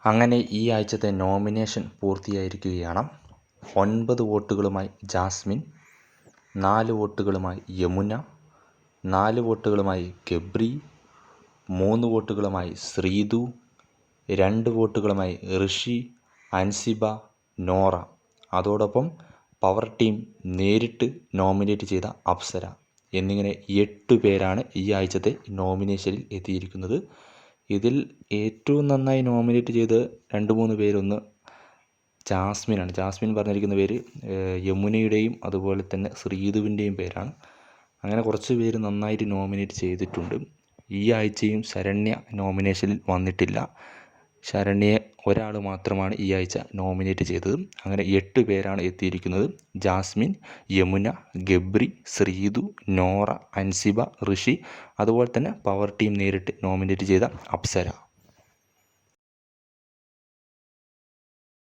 അങ്ങനെ ഈ ആഴ്ചത്തെ നോമിനേഷൻ പൂർത്തിയായിരിക്കുകയാണ്. 9 വോട്ടുകളുമായി ജാസ്മിൻ, 4 വോട്ടുകളുമായി യമുന, 4 വോട്ടുകളുമായി ഗബ്രി, 3 വോട്ടുകളുമായി ശ്രീതു, 2 വോട്ടുകളുമായി ഋഷി, അൻസിബ, നോറ. അതോടൊപ്പം പവർ ടീം നേരിട്ട് നോമിനേറ്റ് ചെയ്ത അപ്സര എന്നിങ്ങനെ 8 പേരാണ് ഈ ആഴ്ചത്തെ നോമിനേഷനിൽ എത്തിയിരിക്കുന്നത്. ഇതിൽ ഏറ്റവും നന്നായി നോമിനേറ്റ് ചെയ്ത് 2-3 പേരൊന്ന് ജാസ്മിനാണ്. ജാസ്മിൻ പറഞ്ഞിരിക്കുന്ന പേര് യമുനയുടെയും അതുപോലെ തന്നെ ശ്രീതുവിൻ്റെയും പേരാണ്. അങ്ങനെ കുറച്ച് പേര് നന്നായിട്ട് നോമിനേറ്റ് ചെയ്തിട്ടുണ്ട്. ഈ ആഴ്ചയും ശരണ്യ നോമിനേഷനിൽ വന്നിട്ടില്ല. ശരണ്യയെ ഒരാൾ മാത്രമാണ് ഈ ആഴ്ച നോമിനേറ്റ് ചെയ്തത്. അങ്ങനെ 8 പേരാണ് എത്തിയിരിക്കുന്നത്. ജാസ്മിൻ, യമുന, ഗബ്രി, ശ്രീതു, നോറ, അൻസിബ, ഋഷി, അതുപോലെ തന്നെ പവർ ടീം നേരിട്ട് നോമിനേറ്റ് ചെയ്ത അപ്സര.